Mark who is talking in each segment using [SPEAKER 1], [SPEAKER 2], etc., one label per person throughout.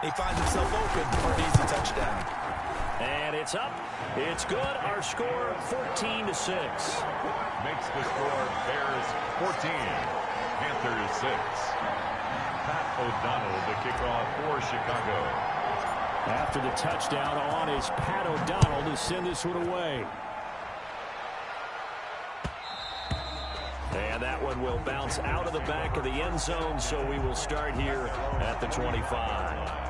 [SPEAKER 1] He finds himself open for an easy touchdown.
[SPEAKER 2] And it's up. It's good. Our score, 14-6.
[SPEAKER 3] Makes the score Bears 14, Panthers 6. Pat O'Donnell, the kickoff for Chicago.
[SPEAKER 2] After the touchdown on is Pat O'Donnell to send this one away. And that one will bounce out of the back of the end zone, so we will start here at the 25.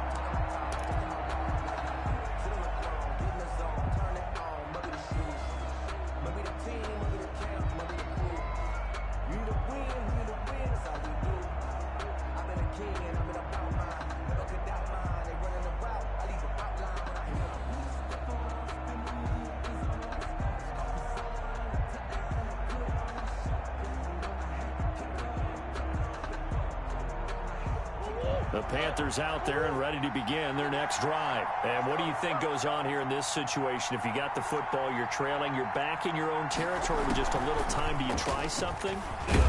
[SPEAKER 2] The Panthers out there and ready to begin their next drive. And what do you think goes on here in this situation? If you got the football, you're trailing, you're back in your own territory with just a little time. Do you try something?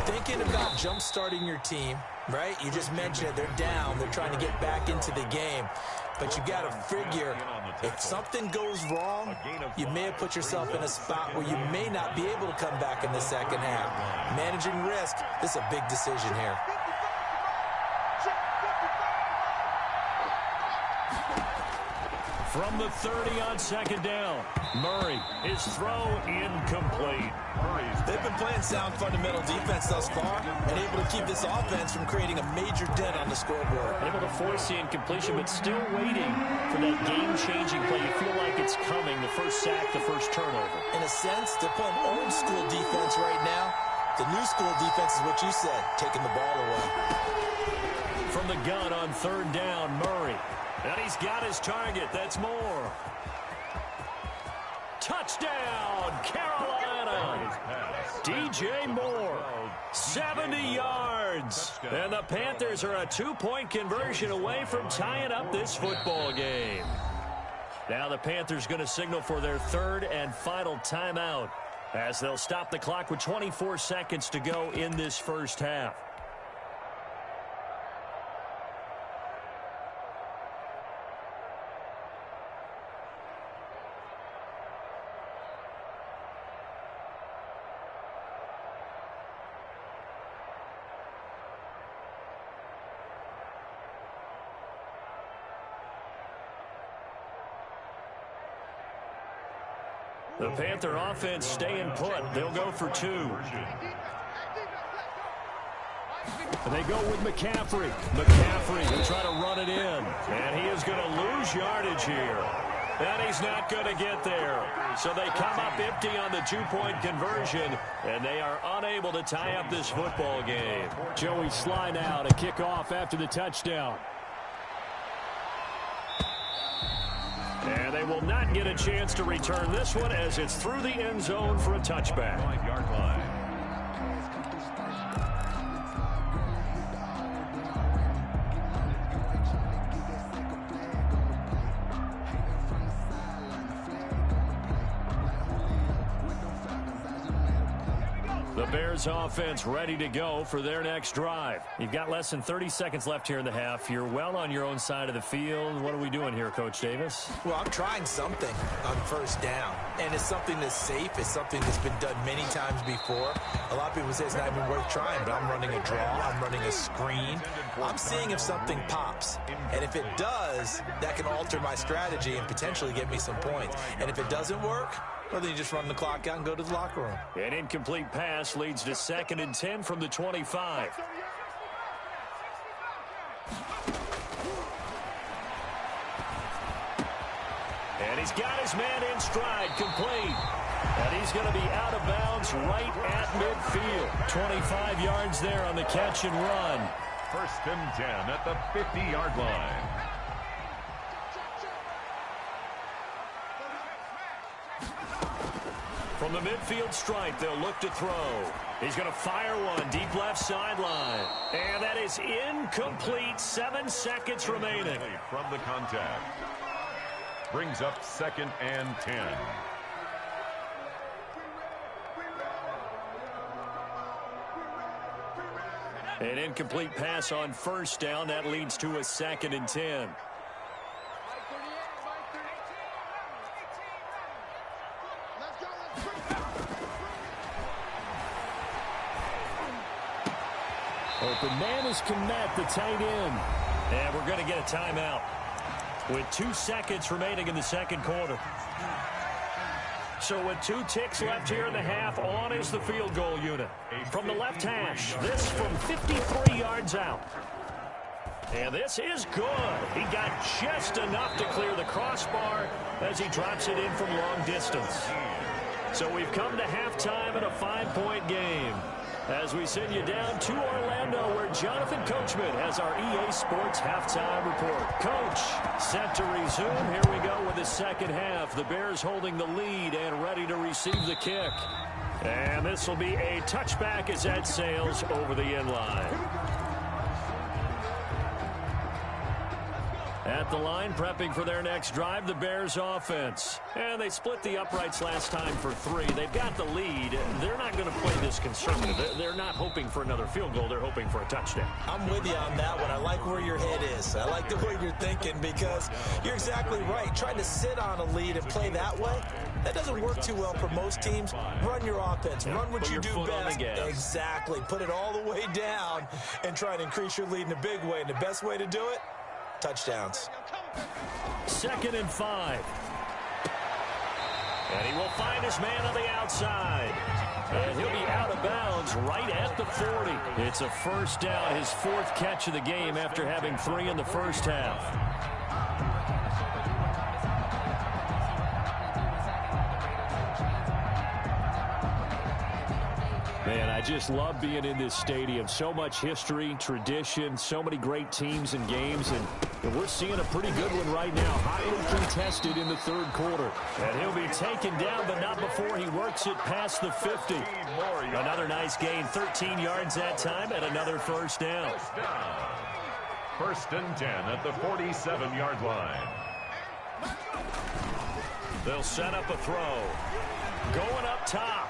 [SPEAKER 1] Thinking about jump-starting your team, right? You just mentioned it. They're down. They're trying to get back into the game. But you got to figure, if something goes wrong, you may have put yourself in a spot where you may not be able to come back in the second half. Managing risk, this is a big decision here.
[SPEAKER 2] From the 30 on second down, Murray, his throw incomplete.
[SPEAKER 1] They've been playing sound fundamental defense thus far and able to keep this offense from creating a major dent on the scoreboard.
[SPEAKER 2] Able to force the incompletion, but still waiting for that game-changing play. You feel like it's coming, the first sack, the first turnover.
[SPEAKER 1] In a sense, they're playing old-school defense right now. The new school defense is what you said, taking the ball away.
[SPEAKER 2] From the gun on third down, Murray. And he's got his target. That's more. Touchdown, Carolina. DJ Moore, 70 yards. And the Panthers are a two-point conversion away from tying up this football game. Now the Panthers going to signal for their third and final timeout as they'll stop the clock with 24 seconds to go in this first half. The Panther offense staying put. They'll go for two. And they go with McCaffrey. McCaffrey will try to run it in. And he is going to lose yardage here. And he's not going to get there. So they come up empty on the two-point conversion. And they are unable to tie up this football game. Joey Sly now to kick off after the touchdown. And they will not get a chance to return this one as it's through the end zone for a touchback.
[SPEAKER 3] 5-yard line.
[SPEAKER 2] The Bears offense ready to go for their next drive. You've got less than 30 seconds left here in the half. You're well on your own side of the field. What are we doing here, Coach Davis?
[SPEAKER 1] Well, I'm trying something on first down. And it's something that's safe. It's something that's been done many times before. A lot of people say it's not even worth trying, but I'm running a draw. I'm running a screen. I'm seeing if something pops. And if it does, that can alter my strategy and potentially get me some points. And if it doesn't work, well, then you just run the clock out and go to the locker room.
[SPEAKER 2] An incomplete pass leads to 2nd and 10 from the 25. And he's got his man in stride, complete. And he's going to be out of bounds right at midfield. 25 yards there on the catch and run.
[SPEAKER 3] 1st and 10 at the 50-yard line.
[SPEAKER 2] From the midfield stripe, they'll look to throw. He's going to fire one deep left sideline. And that is incomplete. 7 seconds remaining.
[SPEAKER 3] From the contact. Brings up 2nd and 10. An
[SPEAKER 2] incomplete pass on first down. That leads to a 2nd and 10. Open man is Kmet, the tight end. And we're going to get a timeout with 2 seconds remaining in the second quarter. So with 2 ticks left here in the half, on is the field goal unit. From the left hash, this from 53 yards out. And this is good. He got just enough to clear the crossbar as he drops it in from long distance. So we've come to halftime in a 5-point game. As we send you down to Orlando, where Jonathan Coachman has our EA Sports halftime report. Coach, set to resume. Here we go with the second half. The Bears holding the lead and ready to receive the kick. And this will be a touchback as that sails over the end line. At the line, prepping for their next drive, the Bears offense. And they split the uprights last time for 3. They've got the lead. They're not going to play this conservative. They're not hoping for another field goal. They're hoping for a touchdown.
[SPEAKER 1] I'm with you on that one. I like where your head is. I like the way you're thinking because you're exactly right. Trying to sit on a lead and play that way, that doesn't work too well for most teams. Run your offense.
[SPEAKER 2] Yeah,
[SPEAKER 1] run what you do best.
[SPEAKER 2] Exactly.
[SPEAKER 1] Put it all the way down and try and increase your lead in a big way. And the best way to do it, touchdowns.
[SPEAKER 2] 2nd and 5. And he will find his man on the outside. And he'll be out of bounds right at the 40. It's a first down, his 4th catch of the game after having 3 in the first half. Man, I just love being in this stadium. So much history, tradition, so many great teams and games, and we're seeing a pretty good one right now. Hotly contested in the 3rd quarter. And he'll be taken down, but not before he works it past the 50. Another nice gain, 13 yards that time, and another first down.
[SPEAKER 3] 1st and 10 at the 47-yard line.
[SPEAKER 2] They'll set up a throw. Going up top.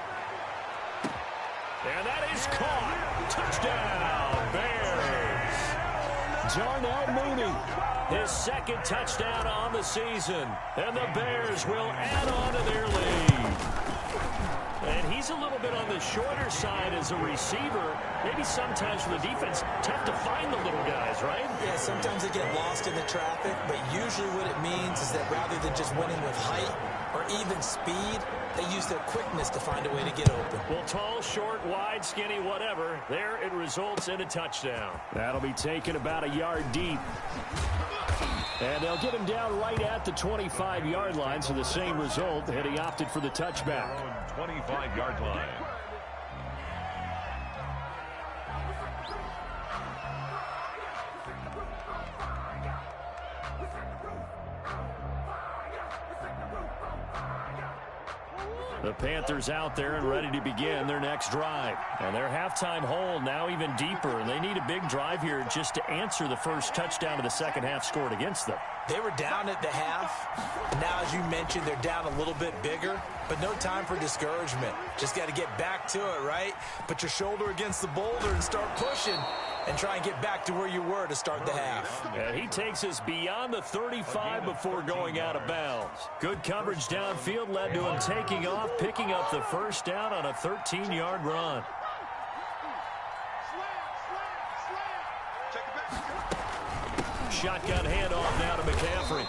[SPEAKER 2] And that is caught. Touchdown, Bears. Darnell Mooney, his 2nd touchdown on the season. And the Bears will add on to their lead. And he's a little bit on the shorter side as a receiver. Maybe sometimes for the defense, tough to find the little guys, right?
[SPEAKER 1] Yeah, sometimes they get lost in the traffic, but usually what it means is that rather than just winning with height or even speed, they use their quickness to find a way to get open.
[SPEAKER 2] Well, tall, short, wide, skinny, whatever. There it results in a touchdown. That'll be taken about a yard deep. And they'll get him down right at the 25-yard line, so the same result, and he opted for the touchback.
[SPEAKER 3] 25-yard line.
[SPEAKER 2] The Panthers out there and ready to begin their next drive. And their halftime hole now even deeper. And they need a big drive here just to answer the first touchdown of the second half scored against them.
[SPEAKER 1] They were down at the half. Now, as you mentioned, they're down a little bit bigger. But no time for discouragement. Just got to get back to it, right? Put your shoulder against the boulder and start pushing. And try and get back to where you were to start the half.
[SPEAKER 2] And he takes us beyond the 35 before going out of bounds. Good coverage downfield led to him taking off, picking up the first down on a 13-yard run. Shotgun handoff now to McCaffrey.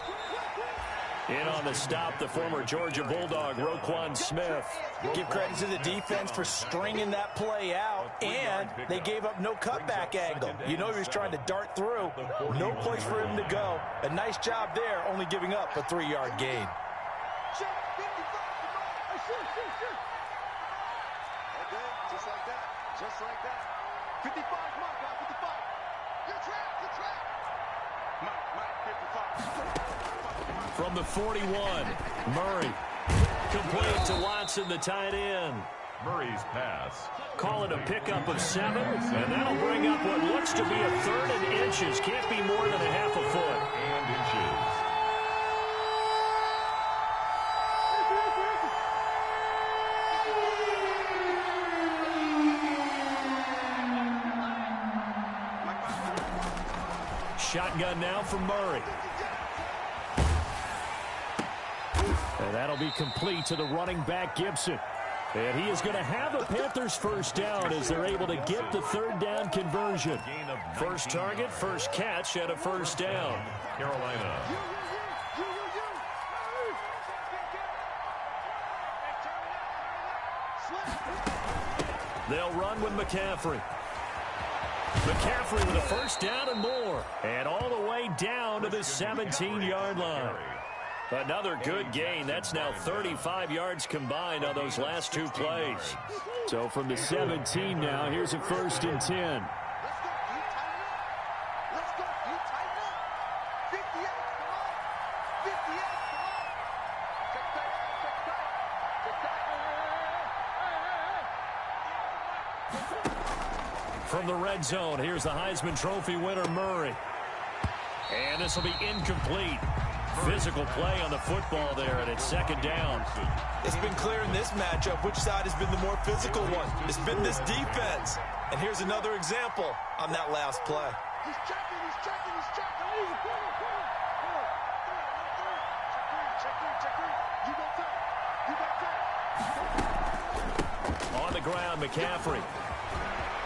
[SPEAKER 2] In on the stop, the former Georgia Bulldog, Roquan Smith.
[SPEAKER 1] Give credit to the defense for stringing that play out, and they gave up no cutback angle. You know he was trying to dart through. No place for him to go. A nice job there, only giving up a 3-yard gain.
[SPEAKER 4] Just like that. Just like that. 55, come on, guys, 55. Good track, good track. Mike, 55.
[SPEAKER 2] From the 41, Murray. Complete to Watson, the tight end.
[SPEAKER 3] Murray's pass.
[SPEAKER 2] Call it a pickup of 7, and that'll bring up what looks to be a 3rd and inches. Can't be more than a half a foot.
[SPEAKER 3] And inches.
[SPEAKER 2] Shotgun now from Murray. And that'll be complete to the running back, Gibson. And he is going to have the Panthers first down as they're able to get the third down conversion. First target, first catch, and a first down.
[SPEAKER 3] Carolina.
[SPEAKER 2] They'll run with McCaffrey. McCaffrey with a first down and more. And all the way down to the 17-yard line. Another good gain. That's now 35 yards combined on those last two plays. So from the 17 now, here's a first and 10. From the red zone, here's the Heisman Trophy winner, Murray. And this will be incomplete. Physical play on the football there, and it's second down.
[SPEAKER 1] It's been clear in this matchup which side has been the more physical one. It's been this defense. And here's another example on that last play.
[SPEAKER 4] He's checking, he's checking, he's checking. Check three. You go third.
[SPEAKER 2] On the ground, McCaffrey.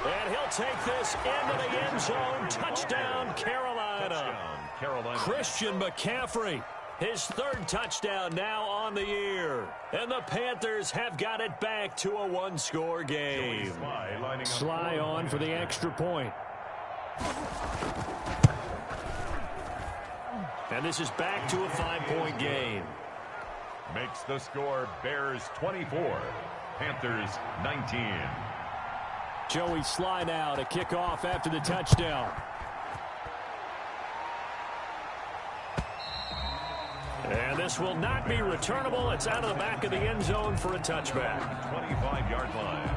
[SPEAKER 2] And he'll take this into the end zone. Touchdown, Carolina. Christian McCaffrey, his third touchdown now on the year. And the Panthers have got it back to a one-score game. Sly on for the extra point. And this is back to a 5-point game.
[SPEAKER 3] Makes the score Bears 24, Panthers 19.
[SPEAKER 2] Joey Sly now to kick off after the touchdown. And this will not be returnable. It's out of the back of the end zone for a touchback.
[SPEAKER 3] 25-yard line.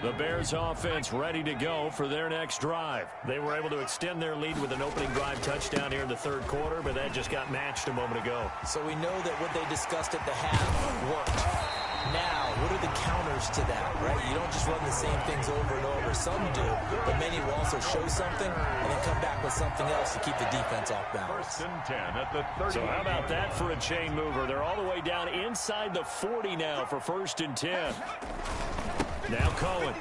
[SPEAKER 2] The Bears offense ready to go for their next drive. They were able to extend their lead with an opening drive touchdown here in the third quarter, but that just got matched a moment ago.
[SPEAKER 1] So we know that what they discussed at the half worked. Now, what are the counters to that, right? You don't just run the same things over and over. Some do, but many will also show something and then come back with something else to keep the defense off balance.
[SPEAKER 3] First and 10 at the 30.
[SPEAKER 2] So how about that for a chain mover? They're all the way down inside the 40 now for first and 10. Now Cohen.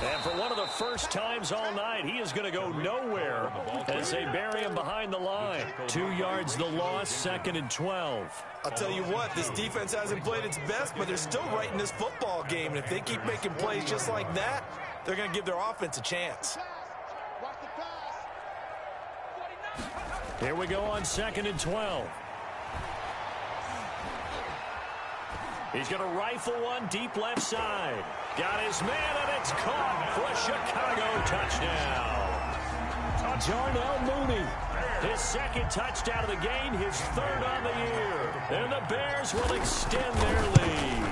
[SPEAKER 2] And for one of the first times all night, he is going to go nowhere as they bury him behind the line. 2 yards the loss, second and 12.
[SPEAKER 1] I'll tell you what, this defense hasn't played its best, but they're still right in this football game. And if they keep making plays just like that, they're going to give their offense a chance.
[SPEAKER 2] Here we go on second and 12. He's going to rifle one deep left side. Got his man, and it's caught for a Chicago touchdown. Darnell Mooney, his second touchdown of the game, his third on the year. And the Bears will extend their lead.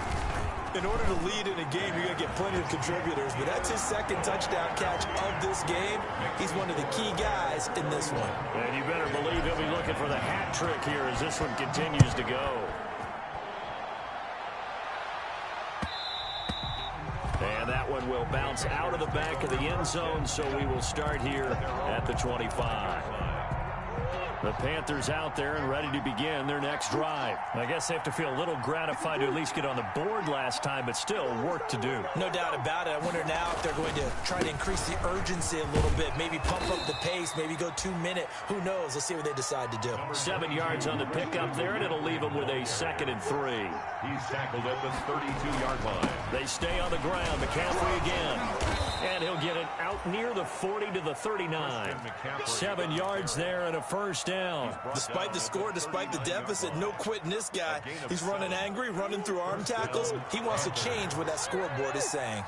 [SPEAKER 1] In order to lead in a game, you're going to get plenty of contributors, but that's his second touchdown catch of this game. He's one of the key guys in this one.
[SPEAKER 2] And you better believe he'll be looking for the hat trick here as this one continues to go. And that one will bounce out of the back of the end zone, so we will start here at the 25. The Panthers out there and ready to begin their next drive. I guess they have to feel a little gratified to at least get on the board last time, but still work to do.
[SPEAKER 1] No doubt about it. I wonder now if they're going to try to increase the urgency a little bit, maybe pump up the pace, maybe go 2-minute. Who knows? Let's see what they decide to do.
[SPEAKER 2] 7 yards on the pickup there, and it'll leave them with a second and 3.
[SPEAKER 3] He's tackled at the 32-yard line.
[SPEAKER 2] They stay on the ground. McCaffrey again. And he'll get it out near the 40 to the 39. 7 yards there and a first down.
[SPEAKER 1] Despite the score, despite the deficit, no quitting this guy. He's running angry, running through arm tackles. He wants to change what that scoreboard is saying.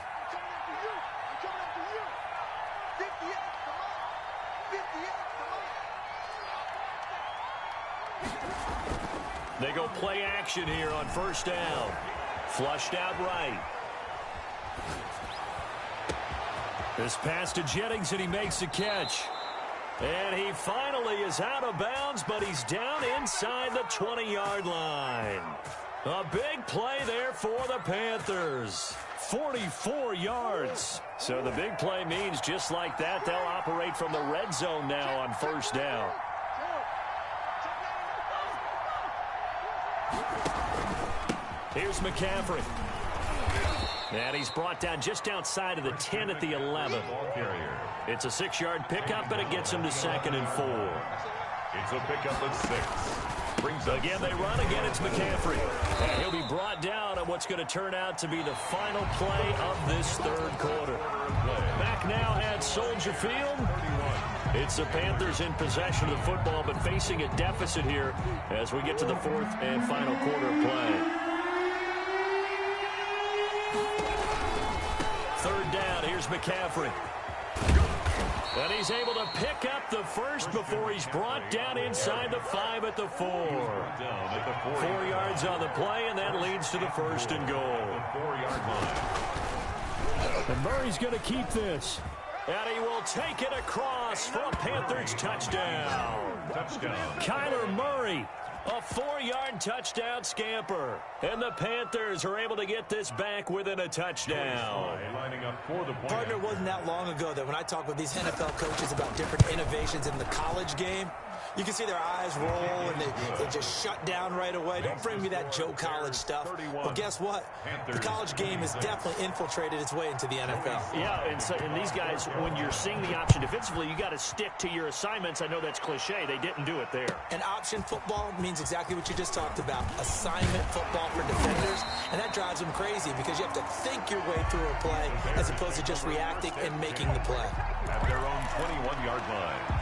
[SPEAKER 2] They go play action here on first down. Flushed out right. This pass to Jennings, and he makes the catch. And he finally is out of bounds, but he's down inside the 20-yard line. A big play there for the Panthers. 44 yards. So the big play means just like that, they'll operate from the red zone now on first down. Here's McCaffrey. And he's brought down just outside of the 10 at the 11. It's a 6-yard pickup, and it gets him to 2nd and 4.
[SPEAKER 3] It's a pickup of 6. Brings up
[SPEAKER 2] again, they run again. It's McCaffrey. And he'll be brought down on what's going to turn out to be the final play of this third quarter. Back now at Soldier Field. It's the Panthers in possession of the football, but facing a deficit here as we get to the 4th and final quarter of play. 3rd down. Here's McCaffrey. And he's able to pick up the first before he's brought down inside the 5 at the 4. 4 yards on the play, and that leads to the 1st and goal.
[SPEAKER 3] 4-yard line.
[SPEAKER 2] And Murray's going to keep this. And he will take it across for a Panthers touchdown. Kyler Murray, a 4-yard touchdown scamper. And the Panthers are able to get this back within a touchdown.
[SPEAKER 1] Partner, wasn't that long ago that when I talk with these NFL coaches about different innovations in the college game, you can see their eyes roll and they just shut down right away. Don't bring me that Joe College stuff. But guess what? The college game has definitely infiltrated its way into the NFL.
[SPEAKER 2] Yeah, and these guys, when you're seeing the option defensively, you got to stick to your assignments. I know that's cliche. They didn't do it there.
[SPEAKER 1] And option football means exactly what you just talked about. Assignment football for defenders. And that drives them crazy because you have to think your way through a play as opposed to just reacting and making the play.
[SPEAKER 3] At their own 21-yard line.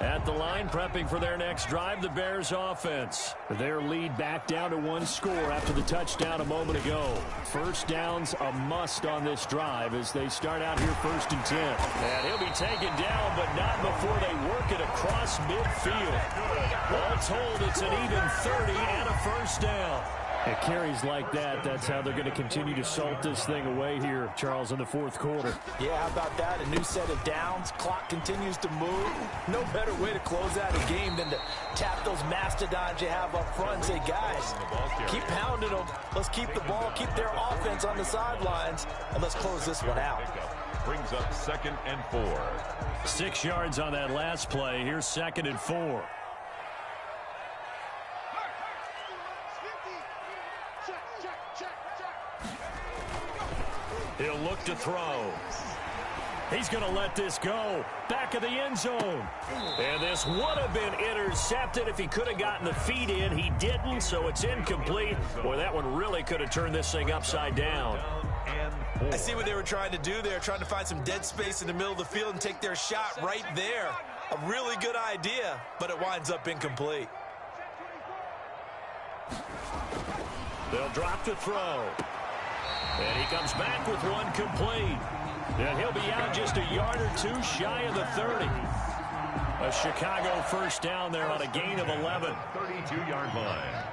[SPEAKER 2] At the line, prepping for their next drive, the Bears offense. Their lead back down to 1 score after the touchdown a moment ago. First down's a must on this drive as they start out here 1st and 10. And he'll be taken down, but not before they work it across midfield. All told, it's an even 30 and a first down. At carries like that, that's how they're going to continue to salt this thing away here, Charles, in the 4th quarter.
[SPEAKER 1] Yeah, how about that? A new set of downs. Clock continues to move. No better way to close out a game than to tap those mastodons you have up front and say, guys, keep pounding them. Let's keep the ball, keep their offense on the sidelines, and let's close this one out.
[SPEAKER 3] Brings up 2nd and 4.
[SPEAKER 2] 6 yards on that last play. Here's 2nd and 4. He'll look to throw. He's going to let this go. Back of the end zone. And this would have been intercepted if he could have gotten the feet in. He didn't, so it's incomplete. Boy, that one really could have turned this thing upside down.
[SPEAKER 1] I see what they were trying to do there, trying to find some dead space in the middle of the field and take their shot right there. A really good idea, but it winds up incomplete.
[SPEAKER 2] They'll drop the throw. And he comes back with one complete. And he'll be out just a yard or 2 shy of the 30. A Chicago first down there on a gain of 11.
[SPEAKER 3] 32-yard line.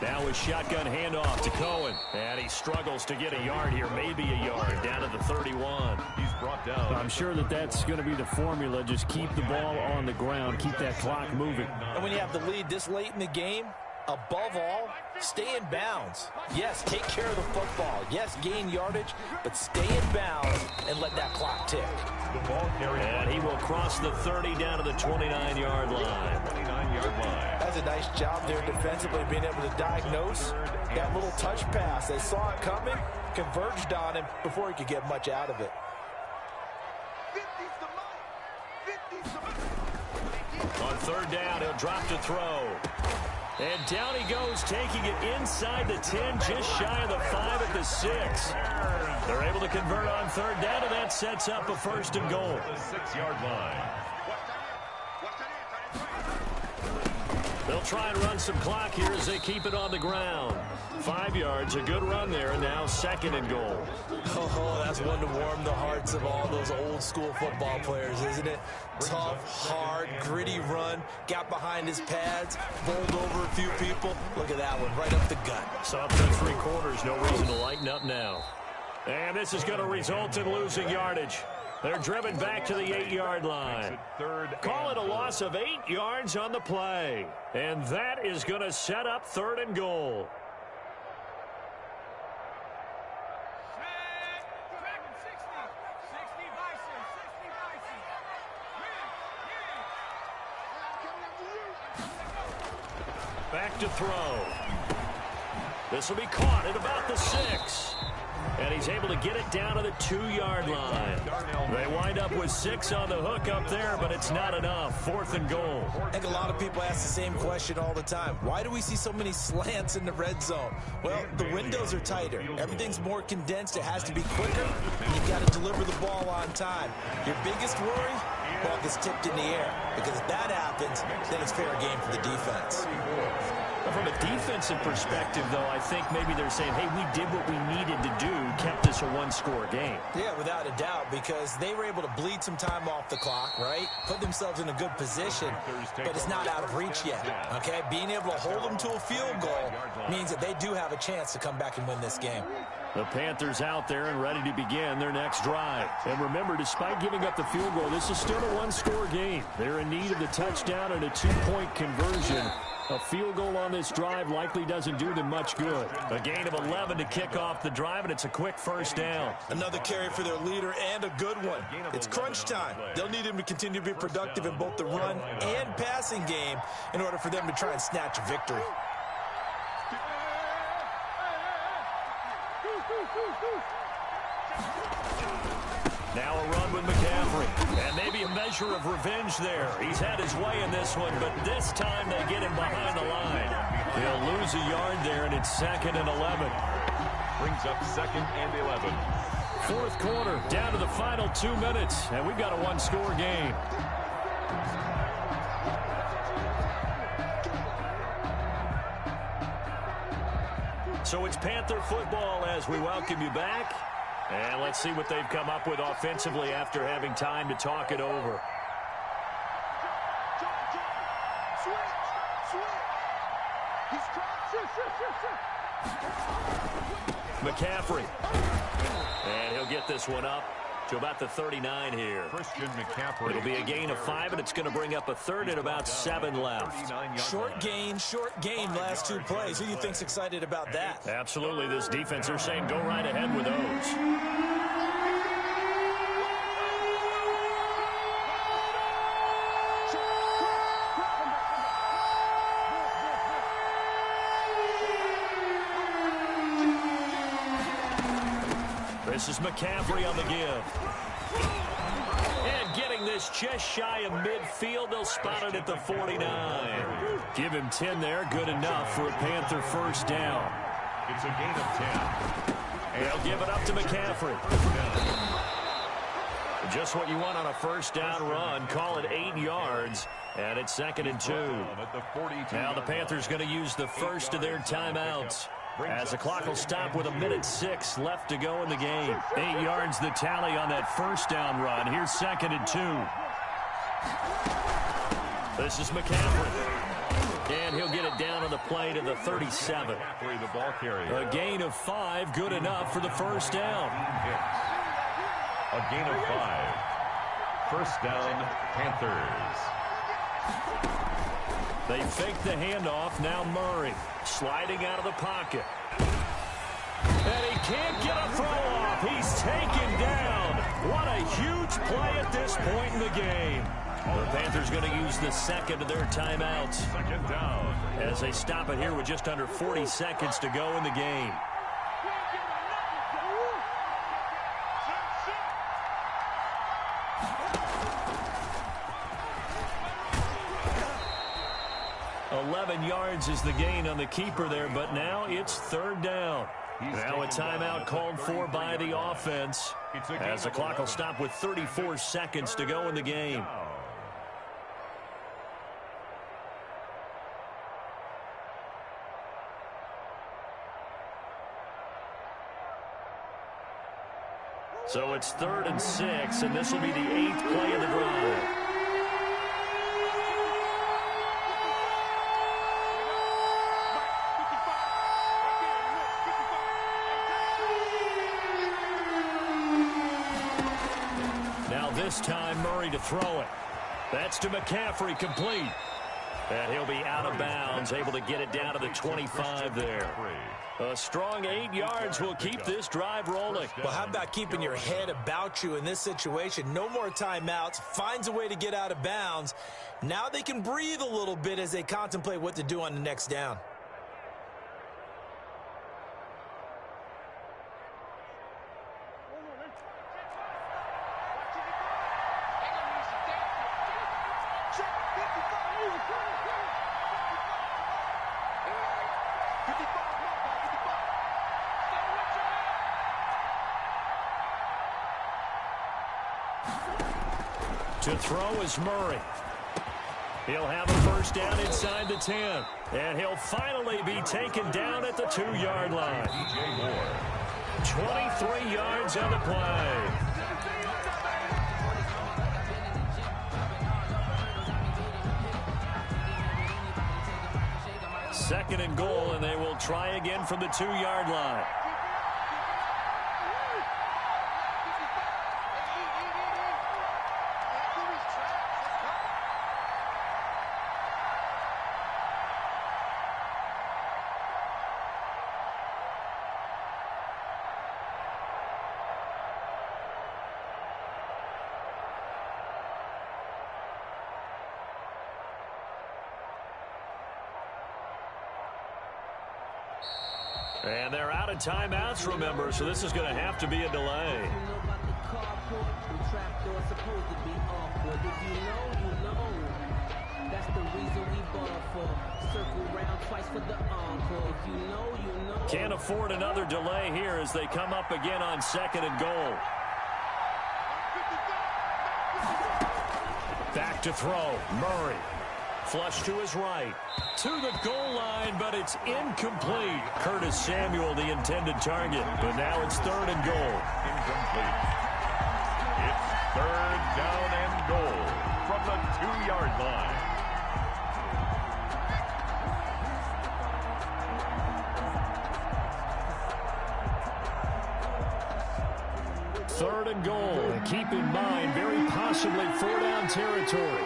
[SPEAKER 2] Now with shotgun handoff to Cohen. And he struggles to get a yard here, maybe a yard, down to the 31.
[SPEAKER 3] He's brought down.
[SPEAKER 2] I'm sure that's going to be the formula. Just keep the ball on the ground, keep that clock moving.
[SPEAKER 1] And when you have the lead this late in the game, above all, stay in bounds. Yes, take care of the football. Yes, gain yardage, but stay in bounds and let that clock tick.
[SPEAKER 3] The ball carried.
[SPEAKER 2] And he will cross the 30 down to the 29-yard line.
[SPEAKER 3] 29-yard line.
[SPEAKER 1] That's a nice job there defensively, being able to diagnose that little touch pass. They saw it coming, converged on him before he could get much out of it.
[SPEAKER 2] On 3rd down, he'll drop to throw. And down he goes, taking it inside the 10, just shy of the 5 at the 6. They're able to convert on 3rd down, and that sets up a 1st and goal.
[SPEAKER 3] The 6-yard line.
[SPEAKER 2] They'll try and run some clock here as they keep it on the ground. 5 yards, a good run there, and now 2nd and goal.
[SPEAKER 1] Oh, that's one to warm the hearts of all those old school football players, isn't it? Tough, hard, gritty run, got behind his pads, bowled over a few people. Look at that one, right up the gut.
[SPEAKER 2] So up to 3 quarters, no reason to lighten up now. And this is going to result in losing yardage. They're driven back to the 8-yard line. Call it a loss of 8 yards on the play. And that is going to set up 3rd and goal. to throw. This will be caught at about the 6. And he's able to get it down to the 2-yard line. They wind up with 6 on the hook up there, but it's not enough. 4th and goal.
[SPEAKER 1] I think a lot of people ask the same question all the time. Why do we see so many slants in the red zone? Well, the windows are tighter. Everything's more condensed. It has to be quicker. And you've got to deliver the ball on time. Your biggest worry? Ball gets tipped in the air. Because if that happens, then it's fair game for the defense.
[SPEAKER 2] From a defensive perspective, though, I think maybe they're saying, hey, we did what we needed to do, kept us a one-score game.
[SPEAKER 1] Yeah, without a doubt, because they were able to bleed some time off the clock, right? Put themselves in a good position, but it's not out of reach yet, okay? Being able to hold them to a field goal means that they do have a chance to come back and win this game.
[SPEAKER 2] The Panthers out there and ready to begin their next drive. And remember, despite giving up the field goal, this is still a one-score game. They're in need of the touchdown and a 2-point conversion. A field goal on this drive likely doesn't do them much good. A gain of 11 to kick off the drive, and it's a quick first down.
[SPEAKER 1] Another carry for their leader and a good one. It's crunch time. They'll need him to continue to be productive in both the run and passing game in order for them to try and snatch a victory.
[SPEAKER 2] Now a run with McCaffrey. And maybe a measure of revenge there. He's had his way in this one, but this time they get him behind the line. He'll lose a yard there, and it's 2nd and 11.
[SPEAKER 3] Brings up 2nd and 11.
[SPEAKER 2] 4th quarter, down to the final 2 minutes, and we've got a one-score game. So it's Panther football as we welcome you back. And let's see what they've come up with offensively after having time to talk it over. McCaffrey. And he'll get this one up to about the 39 here.
[SPEAKER 3] Christian McCaffrey.
[SPEAKER 2] It'll be a gain of 5, and it's going to bring up a 3rd and about 7 left.
[SPEAKER 1] Short gain, last 2 plays. Who do you think's excited about that?
[SPEAKER 2] Absolutely. This defense, they're saying go right ahead with those. This is McCaffrey on the give. And getting this just shy of midfield. They'll spot it at the 49. Give him 10 there. Good enough for a Panther first down.
[SPEAKER 3] It's a gain of 10.
[SPEAKER 2] They'll give it up to McCaffrey. Just what you want on a first down run. Call it 8 yards. And it's 2nd and 2. Now the Panthers going to use the first of their timeouts, as the clock will stop with 1:06 left to go in the game. 8 yards the tally on that first down run. Here's 2nd and 2. This is McCaffrey. And he'll get it down on the play to the 37. A gain of 5, good enough for the first down.
[SPEAKER 3] A gain of 5. First down, Panthers.
[SPEAKER 2] They fake the handoff. Now Murray sliding out of the pocket. And he can't get a throw off. He's taken down. What a huge play at this point in the game. The Panthers going to use the second of their timeouts.
[SPEAKER 3] Second down.
[SPEAKER 2] As they stop it here with just under 40 seconds to go in the game. Yards is the gain on the keeper there, but now it's 3rd down. Now a timeout called for by the offense, as the clock will stop with 34 seconds to go in the game. So it's 3rd and 6, and this will be the 8th play of the drive. This time Murray to throw it. That's to McCaffrey, complete. And he'll be out of bounds, able to get it down to the 25 there. A strong 8 yards will keep this drive rolling.
[SPEAKER 1] Well, how about keeping your head about you in this situation? No more timeouts. Finds a way to get out of bounds. Now they can breathe a little bit as they contemplate what to do on the next down.
[SPEAKER 2] To throw is Murray. He'll have a first down inside the 10. And he'll finally be taken down at the 2-yard line. 23 yards on the play. Second and goal, and they will try again from the 2-yard line. And they're out of timeouts, remember, so this is going to have to be a delay. Can't afford another delay here as they come up again on second and goal. Back to throw, Murray. Flush to his right, to the goal line, but it's incomplete. Curtis Samuel, the intended target, but now it's third and goal.
[SPEAKER 3] Incomplete. It's third down and goal from the 2-yard line.
[SPEAKER 2] Third and goal, and keep in mind, very possibly 4-down territory.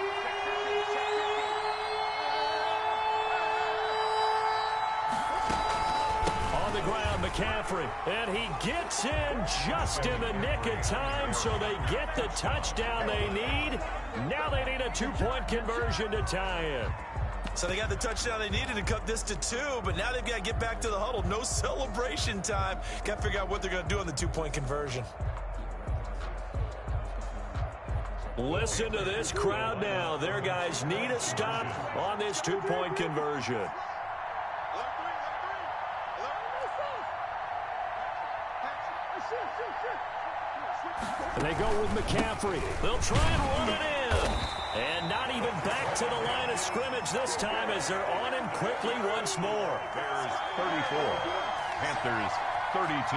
[SPEAKER 2] McCaffrey, and he gets in just in the nick of time, so they get the touchdown they need. Now they need a 2-point conversion to tie it.
[SPEAKER 1] So they got the touchdown they needed to cut this to 2, but now they've got to get back to the huddle. No celebration time. Got to figure out what they're going to do on the 2-point conversion.
[SPEAKER 2] Listen to this crowd now. Their guys need a stop on this 2-point conversion. And they go with McCaffrey. They'll try and run it in. And not even back to the line of scrimmage this time as they're on him quickly once more.
[SPEAKER 3] Bears 34, Panthers 32.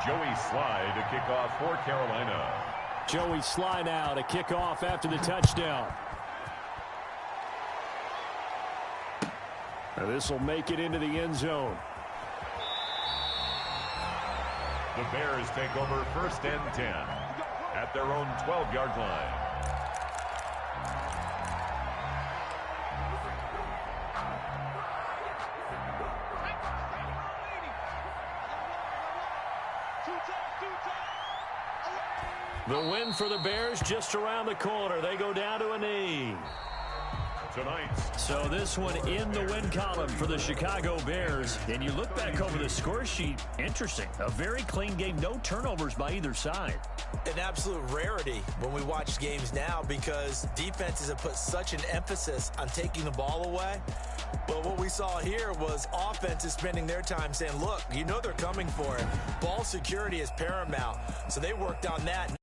[SPEAKER 3] Joey Sly to kick off for Carolina.
[SPEAKER 2] Joey Sly now to kick off after the touchdown. This will make it into the end zone.
[SPEAKER 3] The Bears take over first and 10 at their own 12-yard line.
[SPEAKER 2] The win for the Bears just around the corner. They go down to a knee.
[SPEAKER 3] Tonight.
[SPEAKER 2] So this one in the win column for the Chicago Bears. And you look back over the score sheet, interesting. A very clean game, no turnovers by either side.
[SPEAKER 1] An absolute rarity when we watch games now because defenses have put such an emphasis on taking the ball away. But what we saw here was offenses spending their time saying, look, you know they're coming for it. Ball security is paramount. So they worked on that.